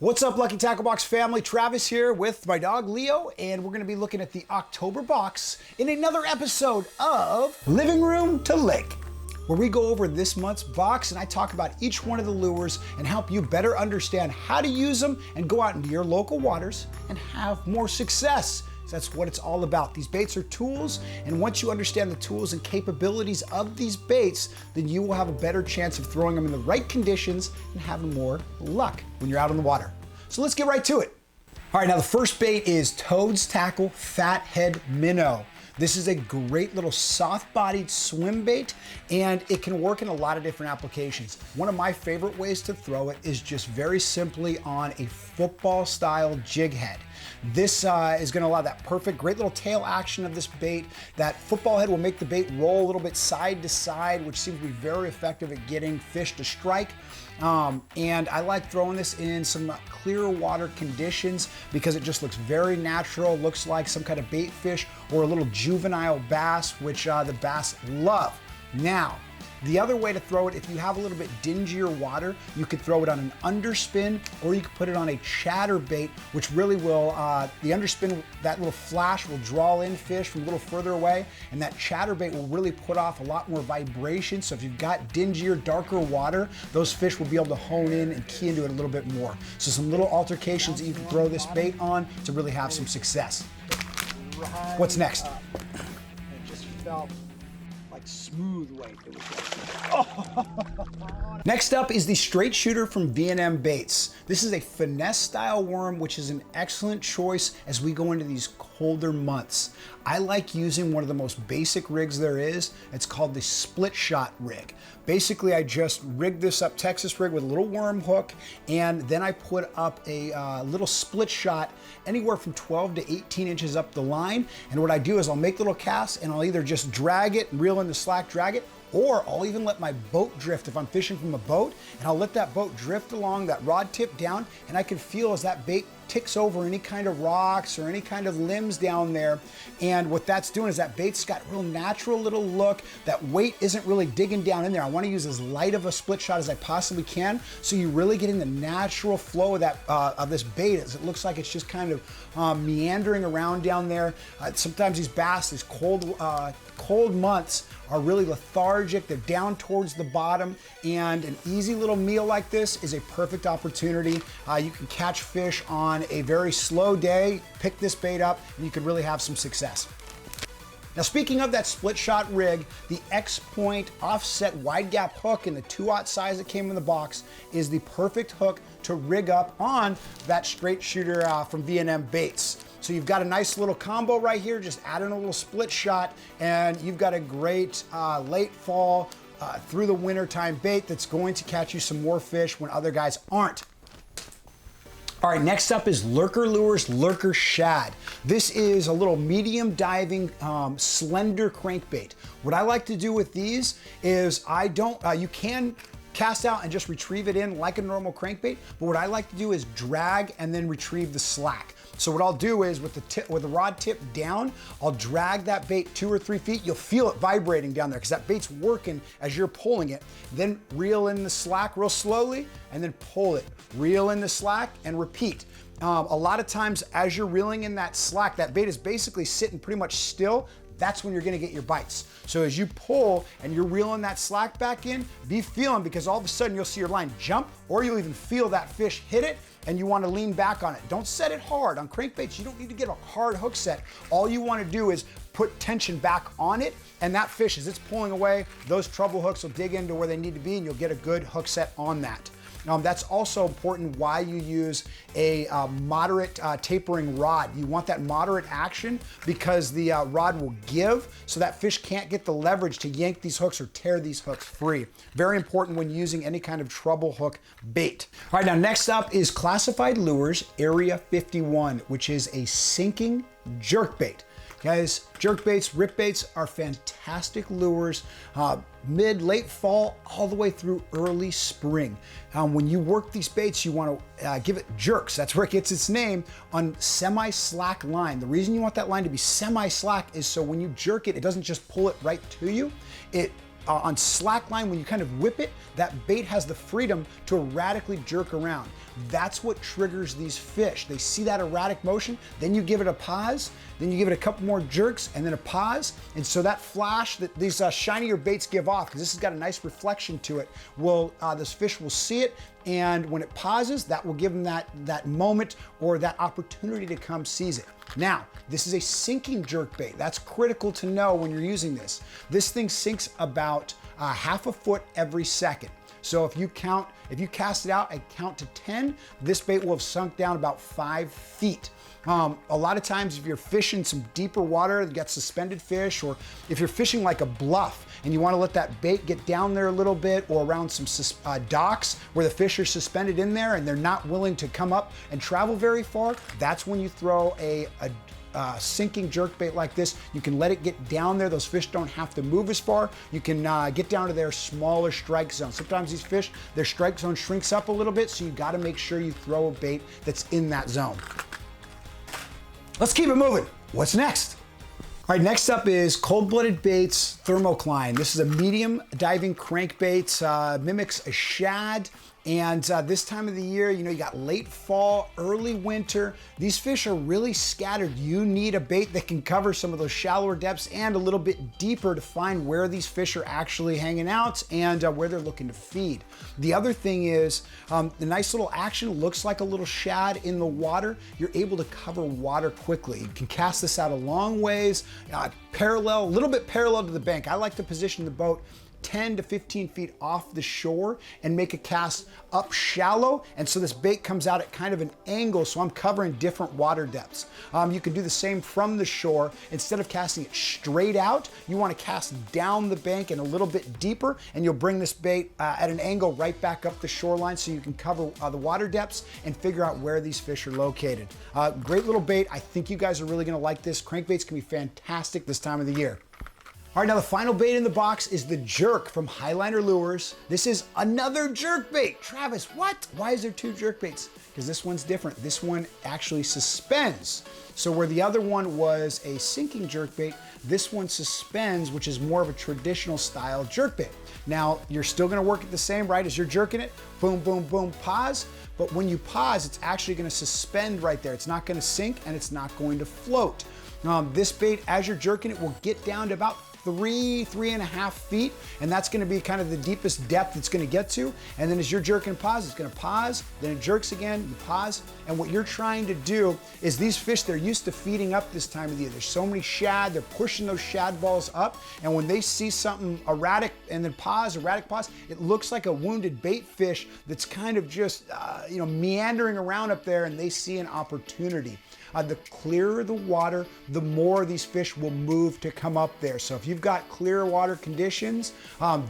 What's up, Lucky Tackle Box family? Travis here with my dog Leo, and we're going to be looking at the October box in another episode of Living Room to Lake, where we go over this month's box and I talk about each one of the lures and help you better understand how to use them and go out into your local waters and have more success. That's what it's all about. These baits are tools, and once you understand the tools and capabilities of these baits, then you will have a better chance of throwing them in the right conditions and having more luck when you're out on the water. So let's get right to it. All right, now the first bait is Toad's Tackle Fathead Minnow. This is a great little soft-bodied swim bait, and it can work in a lot of different applications. One of my favorite ways to throw it is just very simply on a football-style jig head. This is going to allow that perfect, great little tail action of this bait. That football head will make the bait roll a little bit side to side, which seems to be very effective at getting fish to strike. And I like throwing this in some clear water conditions because it just looks very natural, looks like some kind of bait fish or a little juvenile bass, which the bass love. Now, the other way to throw it, if you have a little bit dingier water, you could throw it on an underspin, or you could put it on a chatterbait, which really will, the underspin, that little flash will draw in fish from a little further away, and that chatterbait will really put off a lot more vibration. So if you've got dingier, darker water, those fish will be able to hone in and key into it a little bit more. So some little altercations that you can throw this bait on to really have some success. What's next? It just felt like smooth weight. It was like, Next up is the Straight Shooter from V&M Baits. This is a finesse style worm, which is an excellent choice as we go into these colder months. I like using one of the most basic rigs there is. It's called the split shot rig. Basically, I just rigged this up, Texas rig, with a little worm hook, and then I put up a little split shot anywhere from 12 to 18 inches up the line. And what I do is I'll make little casts and I'll either just drag it and reel in the slack, drag it, or I'll even let my boat drift if I'm fishing from a boat, and I'll let that boat drift along, that rod tip down, and I can feel as that bait ticks over any kind of rocks or any kind of limbs down there. And what that's doing is that bait's got a real natural little look. That weight isn't really digging down in there. I want to use as light of a split shot as I possibly can, so you really get in the natural flow of that of this bait, as it looks like it's just kind of meandering around down there. Sometimes these bass, these cold months, are really lethargic. They're down towards the bottom, and an easy little meal like this is a perfect opportunity. You can catch fish on a very slow day, pick this bait up, and you can really have some success. Now, speaking of that split shot rig, the X-Point offset wide gap hook in the 2/0 size that came in the box is the perfect hook to rig up on that Straight Shooter from V&M Baits. So you've got a nice little combo right here, just add in a little split shot, and you've got a great late fall through the winter time bait that's going to catch you some more fish when other guys aren't. All right, next up is Lurker Lures Lurker Shad. This is a little medium diving, slender crankbait. What I like to do with these is you can cast out and just retrieve it in like a normal crankbait, but what I like to do is drag and then retrieve the slack. So what I'll do is with the rod tip down, I'll drag that bait 2 or 3 feet. You'll feel it vibrating down there because that bait's working as you're pulling it. Then reel in the slack real slowly and then pull it. Reel in the slack and repeat. A lot of times as you're reeling in that slack, that bait is basically sitting pretty much still. That's when you're gonna get your bites. So as you pull and you're reeling that slack back in, be feeling, because all of a sudden you'll see your line jump, or you'll even feel that fish hit it and you wanna lean back on it. Don't set it hard. On crankbaits, you don't need to get a hard hook set. All you wanna do is put tension back on it, and that fish, as it's pulling away, those treble hooks will dig into where they need to be and you'll get a good hook set on that. That's also important why you use a moderate tapering rod. You want that moderate action because the rod will give, so that fish can't get the leverage to yank these hooks or tear these hooks free. Very important when using any kind of treble hook bait. All right, now next up is Classified Lures Area 51, which is a sinking jerkbait. Guys, jerkbaits, rip baits are fantastic lures, late fall, all the way through early spring. When you work these baits, you want to give it jerks. That's where it gets its name, on semi-slack line. The reason you want that line to be semi-slack is so when you jerk it, it doesn't just pull it right to you. It on slack line, when you kind of whip it, that bait has the freedom to erratically jerk around. That's what triggers these fish. They see that erratic motion, then you give it a pause, then you give it a couple more jerks, and then a pause. And so that flash that these shinier baits give off, because this has got a nice reflection to it, this fish will see it, and when it pauses, that will give them that moment or that opportunity to come seize it. Now, this is a sinking jerk bait. That's critical to know when you're using this. This thing sinks about half a foot every second. So if you cast it out and count to 10, this bait will have sunk down about 5 feet. A lot of times if you're fishing some deeper water, you got suspended fish, or if you're fishing like a bluff and you want to let that bait get down there a little bit, or around some docks where the fish are suspended in there and they're not willing to come up and travel very far, that's when you throw a sinking jerk bait like this. You can let it get down there. Those fish don't have to move as far. You can get down to their smaller strike zone. Sometimes these fish, their strike zone shrinks up a little bit, so you got to make sure you throw a bait that's in that zone. Let's keep it moving. What's next? All right, next up is Cold-Blooded Baits Thermocline. This is a medium diving crankbait, mimics a shad. And this time of the year, you got late fall, early winter. These fish are really scattered. You need a bait that can cover some of those shallower depths and a little bit deeper to find where these fish are actually hanging out and where they're looking to feed. The other thing is the nice little action, looks like a little shad in the water. You're able to cover water quickly. You can cast this out a long ways, a little bit parallel to the bank. I like to position the boat 10 to 15 feet off the shore and make a cast up shallow. And so this bait comes out at kind of an angle, so I'm covering different water depths. You can do the same from the shore. Instead of casting it straight out, you want to cast down the bank and a little bit deeper, and you'll bring this bait at an angle right back up the shoreline, so you can cover the water depths and figure out where these fish are located. Great little bait. I think you guys are really going to like this. Crankbaits can be fantastic this time of the year. All right, now the final bait in the box is the jerk from Highliner Lures. This is another jerk bait. Travis, what? Why is there 2 jerk baits? Because this one's different. This one actually suspends. So where the other one was a sinking jerk bait, this one suspends, which is more of a traditional style jerk bait. Now, you're still gonna work it the same, right? As you're jerking it, boom, boom, boom, pause. But when you pause, it's actually gonna suspend right there. It's not gonna sink and it's not going to float. This bait, as you're jerking it, will get down to about 3.5 feet, and that's gonna be kind of the deepest depth it's gonna get to. And then as you're jerking pause, it's gonna pause, then it jerks again, you pause. And what you're trying to do is, these fish, they're used to feeding up this time of the year. There's so many shad, they're pushing those shad balls up, and when they see something erratic and then pause, erratic pause, it looks like a wounded bait fish that's kind of just meandering around up there, and they see an opportunity. The clearer the water, the more these fish will move to come up there. So if you've got clear water conditions,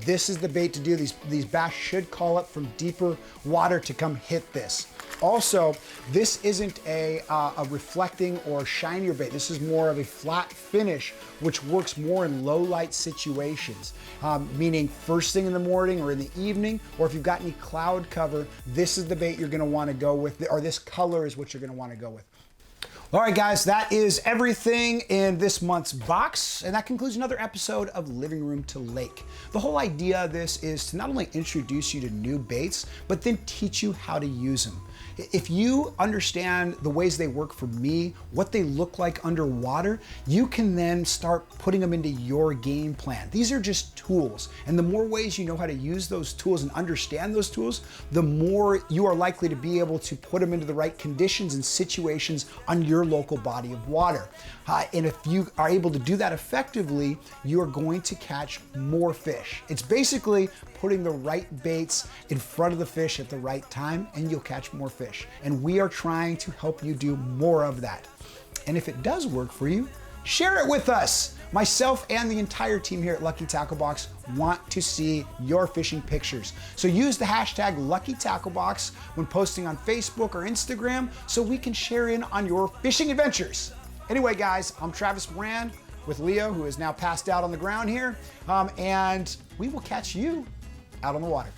this is the bait to do. These bass should call up from deeper water to come hit this. Also, this isn't a reflecting or shinier bait. This is more of a flat finish, which works more in low light situations, meaning first thing in the morning or in the evening, or if you've got any cloud cover, this is the bait you're gonna wanna go with, or this color is what you're gonna wanna go with. All right, guys, that is everything in this month's box, and that concludes another episode of Living Room to Lake. The whole idea of this is to not only introduce you to new baits, but then teach you how to use them. If you understand the ways they work for me, what they look like underwater, you can then start putting them into your game plan. These are just tools, and the more ways you know how to use those tools and understand those tools, the more you are likely to be able to put them into the right conditions and situations on your local body of water. And if you are able to do that effectively, you are going to catch more fish. It's basically putting the right baits in front of the fish at the right time, and you'll catch more fish. And we are trying to help you do more of that. And if it does work for you, share it with us. Myself and the entire team here at Lucky Tackle Box want to see your fishing pictures. So use the hashtag LuckyTackleBox when posting on Facebook or Instagram so we can share in on your fishing adventures. Anyway, guys, I'm Travis Moran with Leo, who is now passed out on the ground here, and we will catch you out on the water.